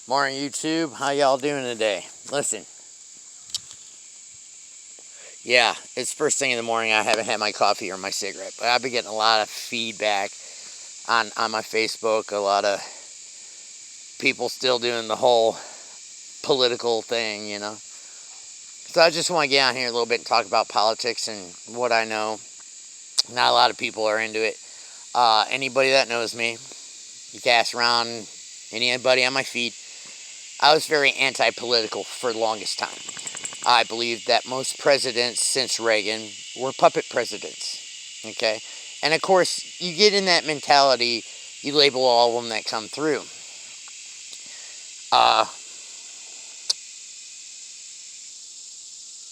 Morning, YouTube. How y'all doing today? Listen, yeah, it's first thing in the morning. I haven't had my coffee or my cigarette, but I've been getting a lot of feedback on my Facebook. A lot of people still doing the whole political thing, you know. So I just want to get on here a little bit and talk about politics and what I know. Not a lot of people are into it. Anybody that knows me, you can ask around anybody on my feed. I was very anti-political for the longest time. I believe that most presidents since Reagan were puppet presidents, okay? And of course, you get in that mentality, you label all of them that come through.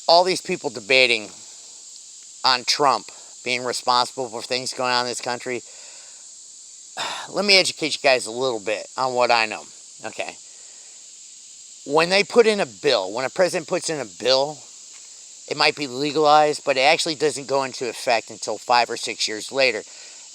All these people debating on Trump being responsible for things going on in this country, let me educate you guys a little bit on what I know, okay? When they put in a bill, when a president puts in a bill, it might be legalized, but it actually doesn't go into effect until 5 or 6 years later.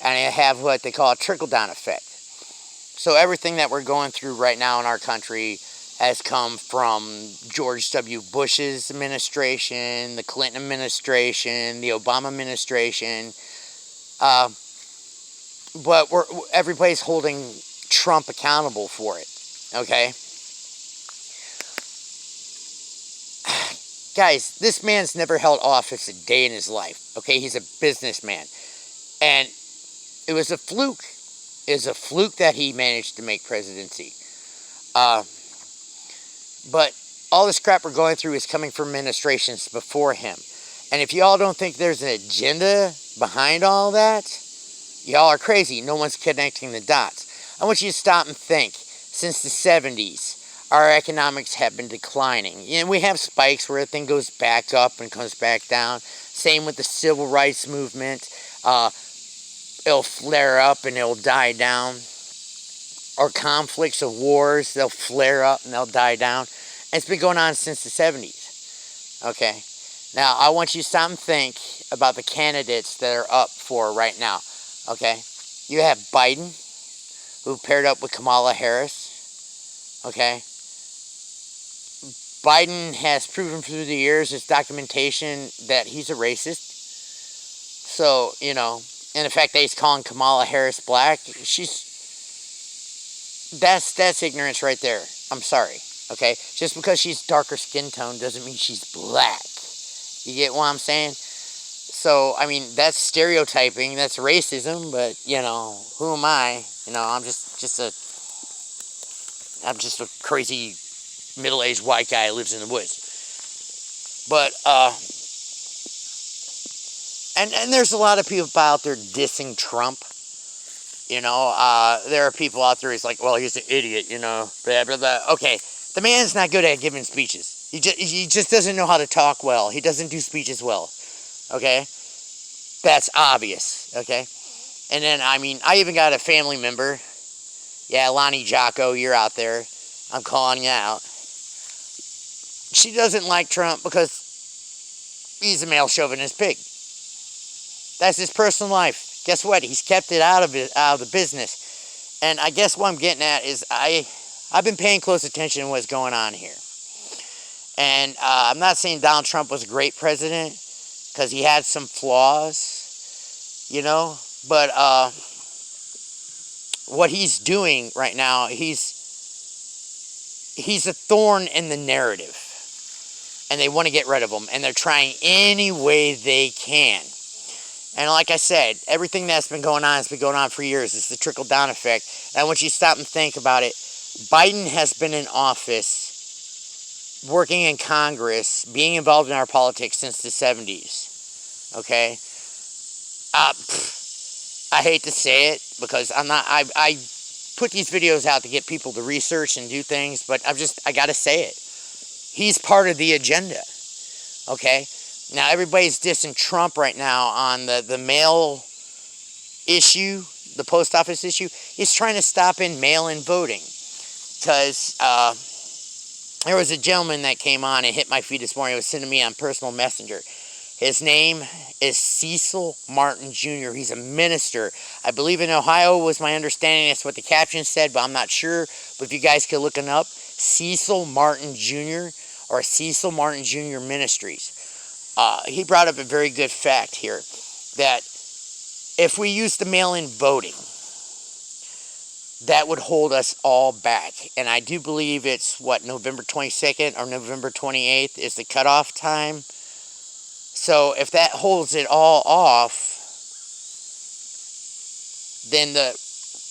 And it have what they call a trickle-down effect. So everything that we're going through right now in our country has come from George W. Bush's administration, the Clinton administration, the Obama administration. But everybody's holding Trump accountable for it, okay? Guys, this man's never held office a day in his life, okay? He's a businessman. And it was a fluke. It was a fluke that he managed to make presidency. But all this crap we're going through is coming from administrations before him. And if y'all don't think there's an agenda behind all that, y'all are crazy. No one's connecting the dots. I want you to stop and think. Since the 70s, our economics have been declining. You know, we have spikes where everything goes back up and comes back down. Same with the civil rights movement. It'll flare up and it'll die down. Or conflicts of wars, they'll flare up and they'll die down. And it's been going on since the 70s. Okay? Now, I want you to stop and think about the candidates that are up for right now. Okay? You have Biden, who paired up with Kamala Harris. Okay? Biden has proven through the years, his documentation, that he's a racist. So, you know, and the fact that he's calling Kamala Harris black, that's ignorance right there. I'm sorry, okay? Just because she's darker skin tone doesn't mean she's black. You get what I'm saying? So, I mean, that's stereotyping, that's racism, but, you know, who am I? You know, I'm just a crazy middle-aged white guy who lives in the woods. But, and there's a lot of people out there dissing Trump. You know, there are people out there who's like, well, he's an idiot, you know, blah, blah, blah. Okay, the man's not good at giving speeches. He just doesn't know how to talk well. He doesn't do speeches well, okay? That's obvious, okay? And then, I mean, I even got a family member. Yeah, Lonnie Jocko, you're out there. I'm calling you out. She doesn't like Trump because he's a male chauvinist pig. That's his personal life. Guess what? He's kept it out of the business. And I guess what I'm getting at is I've been paying close attention to what's going on here. And I'm not saying Donald Trump was a great president because he had some flaws, you know. But what he's doing right now, he's a thorn in the narrative. And they want to get rid of him. And they're trying any way they can. And like I said, everything that's been going on has been going on for years. It's the trickle-down effect. And I want you to stop and think about it. Biden has been in office, working in Congress, being involved in our politics since the 70s. Okay? I hate to say it because I put these videos out to get people to research and do things, but I got to say it. He's part of the agenda. Okay? Now, everybody's dissing Trump right now on the mail issue, the post office issue. He's trying to stop in mail-in voting. Because there was a gentleman that came on and hit my feed this morning. He was sending me on personal messenger. His name is Cecil Martin Jr. He's a minister. I believe in Ohio was my understanding. That's what the caption said, but I'm not sure. But if you guys could look him up, Cecil Martin Jr. or Cecil Martin Jr. Ministries. He brought up a very good fact here, that if we use the mail-in voting, that would hold us all back. And I do believe it's, November 22nd or November 28th is the cutoff time. So if that holds it all off, then the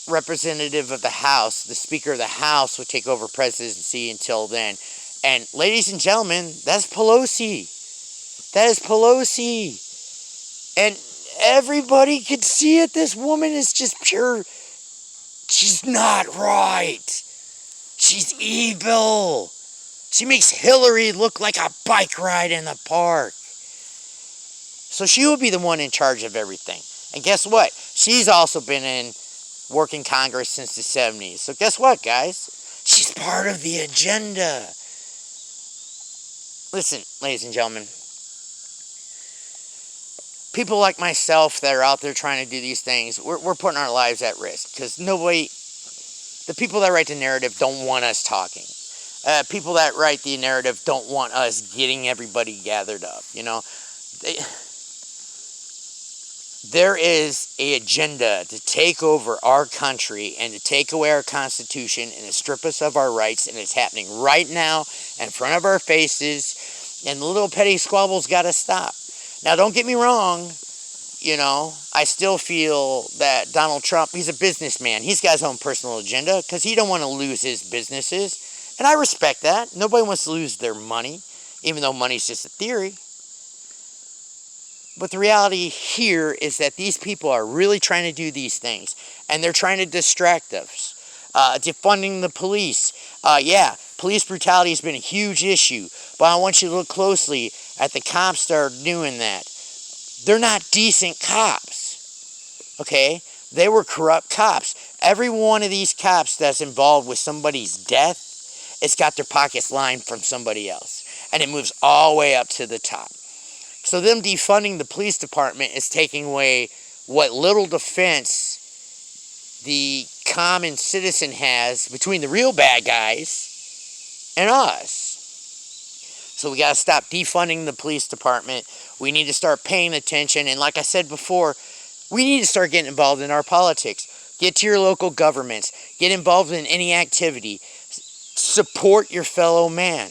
representative of the House, the Speaker of the House, would take over presidency until then. And ladies and gentlemen, that's Pelosi. That is Pelosi. And everybody could see it. This woman is just pure. She's not right. She's evil. She makes Hillary look like a bike ride in the park. So she will be the one in charge of everything. And guess what? She's also been in working Congress since the 70s. So guess what, guys? She's part of the agenda. Listen, ladies and gentlemen. People like myself that are out there trying to do these things, we're putting our lives at risk. Because the people that write the narrative don't want us talking. People that write the narrative don't want us getting everybody gathered up. There is an agenda to take over our country and to take away our Constitution and to strip us of our rights, and it's happening right now in front of our faces, and the little petty squabbles got to stop. Now, don't get me wrong, I still feel that Donald Trump, he's a businessman. He's got his own personal agenda because he don't want to lose his businesses, and I respect that. Nobody wants to lose their money, even though money's just a theory. But the reality here is that these people are really trying to do these things. And they're trying to distract us. Defunding the police. Police brutality has been a huge issue. But I want you to look closely at the cops that are doing that. They're not decent cops. Okay? They were corrupt cops. Every one of these cops that's involved with somebody's death, it's got their pockets lined from somebody else. And it moves all the way up to the top. So them defunding the police department is taking away what little defense the common citizen has between the real bad guys and us. So we got to stop defunding the police department. We need to start paying attention. And like I said before, we need to start getting involved in our politics. Get to your local governments. Get involved in any activity. Support your fellow man.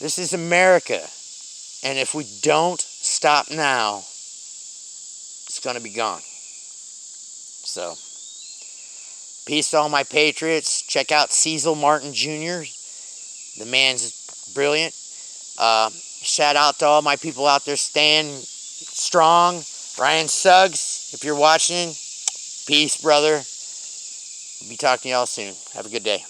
This is America. And if we don't stop now, it's going to be gone. So, peace to all my patriots. Check out Cecil Martin Jr. The man's brilliant. Shout out to all my people out there staying strong. Ryan Suggs, if you're watching, peace, brother. We'll be talking to y'all soon. Have a good day.